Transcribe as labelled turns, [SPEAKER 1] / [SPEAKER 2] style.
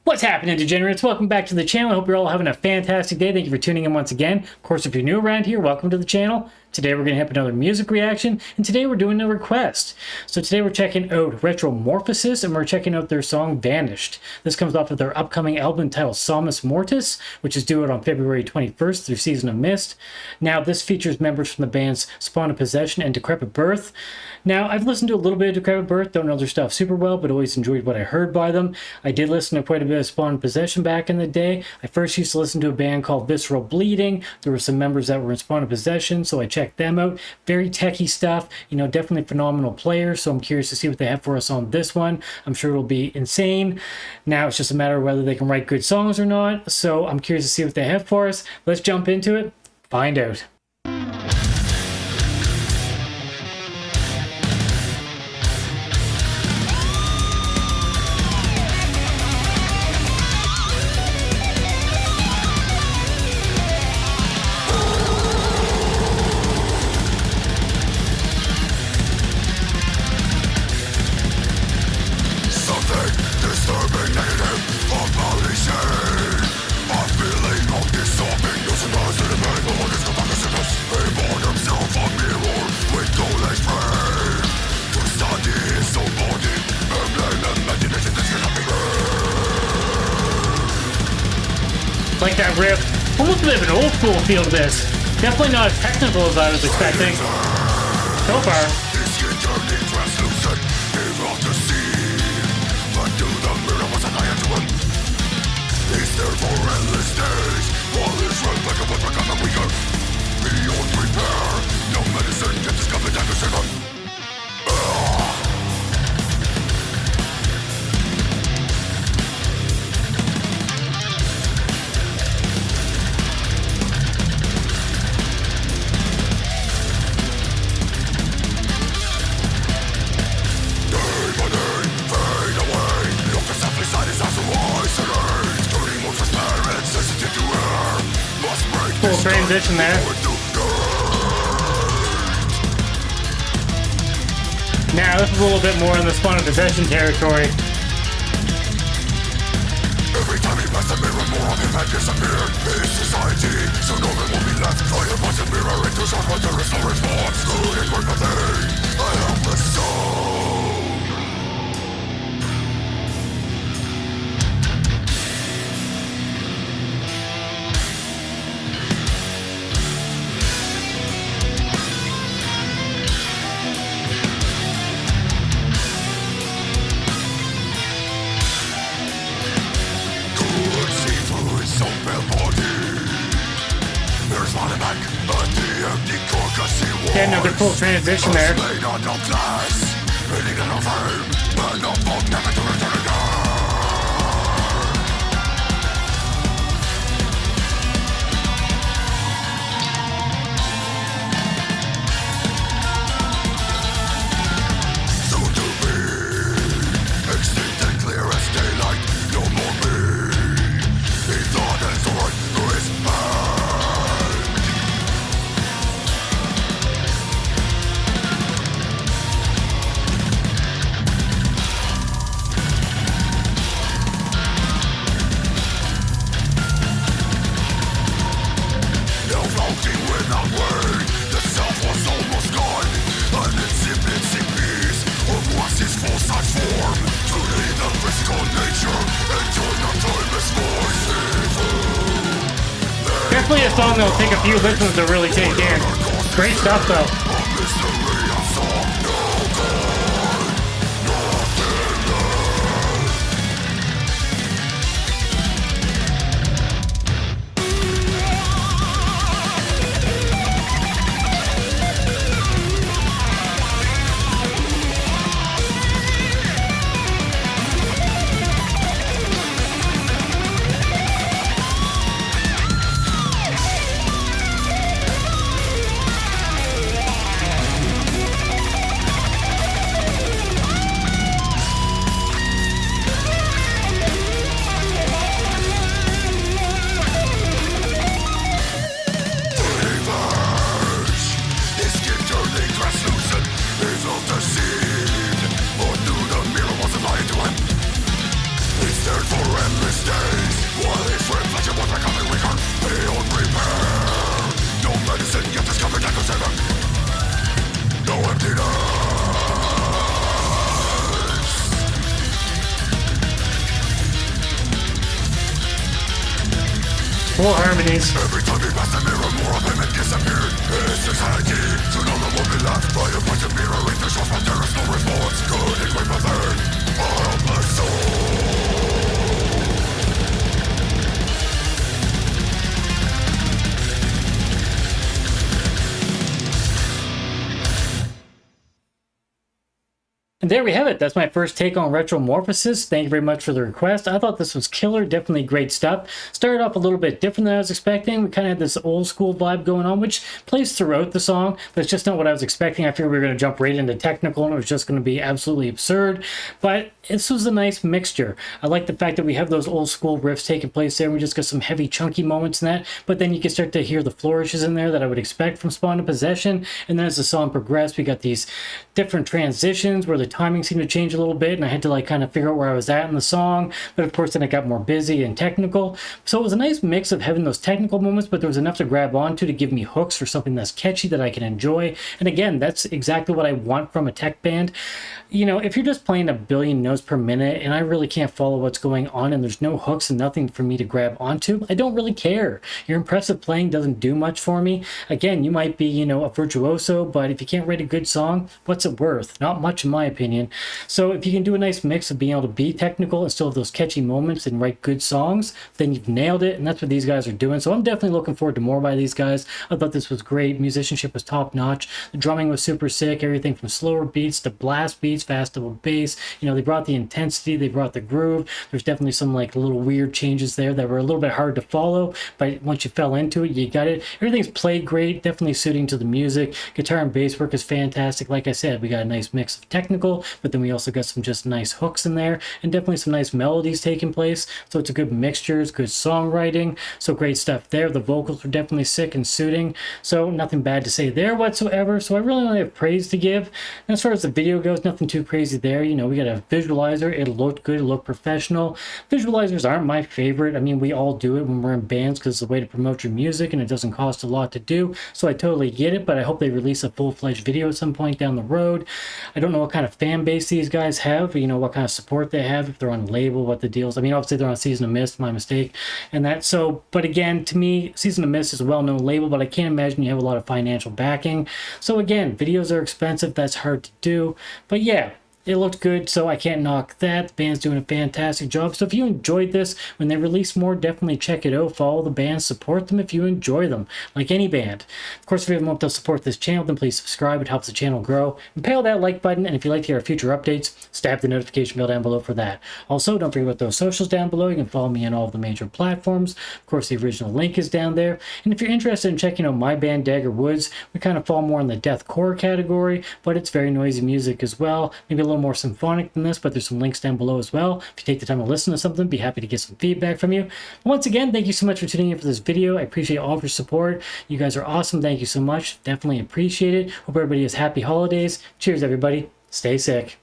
[SPEAKER 1] What's happening, degenerates? Welcome back to the channel. I hope you're all having a fantastic day. Thank you for tuning in once again. Of course, if you're new around here, welcome to the channel. Today we're going to have another music reaction, and today we're doing a request. So today we're checking out Retromorphosis, and we're checking out their song Vanished. This comes off of their upcoming album titled Salmus Mortis, which is due out on February 21st through Season of Mist. Now, this features members from the bands Spawn of Possession and Decrepit Birth. Now, I've listened to a little bit of Decrepit Birth, don't know their stuff super well, but always enjoyed what I heard by them. I did listen to quite a bit of Spawn of Possession back in the day. I first used to listen to a band called Visceral Bleeding. There were some members that were in Spawn of Possession, so I checked them out. Very techie stuff, you know, definitely phenomenal players, so I'm curious to see what they have for us on this one. I'm sure it'll be insane. Now it's just a matter of whether they can write good songs or not, so I'm curious to see what they have for us. Let's jump into it, find out. Like that riff, almost a bit of an old school feel to this. Definitely not as technical as I was expecting. So far. Cool transition there. Now this is a little bit more in the Spawn of Possession territory.
[SPEAKER 2] Every time he passed a mirror, more of him had disappeared. His society, so no one will be left. Try to punch a mirror into shot, but there is no response. Good and worth nothing, a helpless soul.
[SPEAKER 1] Get another cool transition there. Definitely a song that'll take a few listens to really take in. Great stuff though. Full harmonies.
[SPEAKER 2] Every time you pass the mirror, more of him and disappeared. His society, so no one will be left by a bunch of mirroring the shots, but there is no response. Good and great, but then I am my soul.
[SPEAKER 1] And there we have it. That's my first take on Retromorphosis. Thank you very much for the request. I thought this was killer. Definitely great stuff. Started off a little bit different than I was expecting. We kind of had this old school vibe going on, which plays throughout the song, but it's just not what I was expecting. I figured we were going to jump right into technical and it was just going to be absolutely absurd. But this was a nice mixture. I like the fact that we have those old school riffs taking place there. We just got some heavy, chunky moments in that, but then you can start to hear the flourishes in there that I would expect from Spawn to Possession. And then as the song progressed, we got these different transitions where the timing seemed to change a little bit, and I had to like kind of figure out where I was at in the song. But of course, then it got more busy and technical. So it was a nice mix of having those technical moments, but there was enough to grab onto to give me hooks for something that's catchy that I can enjoy. And again, that's exactly what I want from a tech band. You know, if you're just playing a billion notes per minute and I really can't follow what's going on and there's no hooks and nothing for me to grab onto, I don't really care. Your impressive playing doesn't do much for me. Again, you might be, you know, a virtuoso, but if you can't write a good song, what's it worth? Not much in my opinion. So if you can do a nice mix of being able to be technical and still have those catchy moments and write good songs, then you've nailed it, and that's what these guys are doing. So I'm definitely looking forward to more by these guys. I thought this was great. Musicianship was top notch. The drumming was super sick. Everything from slower beats to blast beats, fast double bass. You know, they brought the intensity, they brought the groove. There's definitely some like little weird changes there that were a little bit hard to follow, but once you fell into it, you got it. Everything's played great, definitely suiting to the music. Guitar and bass work is fantastic. Like I said, we got a nice mix of technical, but then we also got some just nice hooks in there and definitely some nice melodies taking place. So it's a good mixture, it's good songwriting. So great stuff there. The vocals were definitely sick and suiting. So nothing bad to say there whatsoever. So I really only have praise to give. And as far as the video goes, nothing too crazy there. You know, we got a visualizer. It looked good. It looked professional. Visualizers aren't my favorite. I mean, we all do it when we're in bands because it's a way to promote your music and it doesn't cost a lot to do. So I totally get it, but I hope they release a full-fledged video at some point down the road. I don't know what kind of fan base these guys have, you know, what kind of support they have, if they're on label, what the deals. I mean, obviously they're on Season of Mist, my mistake, and that. So, but again, to me, Season of Mist is a well-known label, but I can't imagine you have a lot of financial backing. So again, videos are expensive. That's hard to do. But yeah, it looked good, so I can't knock that. The band's doing a fantastic job. So if you enjoyed this, when they release more, definitely check it out. Follow the band, support them if you enjoy them, like any band. Of course, if you want to support this channel, then please subscribe. It helps the channel grow. And pay that like button, and if you'd like to hear our future updates, stab the notification bell down below for that. Also, don't forget about those socials down below. You can follow me on all of the major platforms. Of course, the original link is down there. And if you're interested in checking out my band, Dagger, we kind of fall more in the deathcore category, but it's very noisy music as well. Maybe a little more symphonic than this, but there's some links down below as well. If you take the time to listen to something, be happy to get some feedback from you. Once again, thank you so much for tuning in for this video. I appreciate all of your support. You guys are awesome. Thank you so much. Definitely appreciate it. Hope everybody has happy holidays. Cheers, everybody. Stay sick.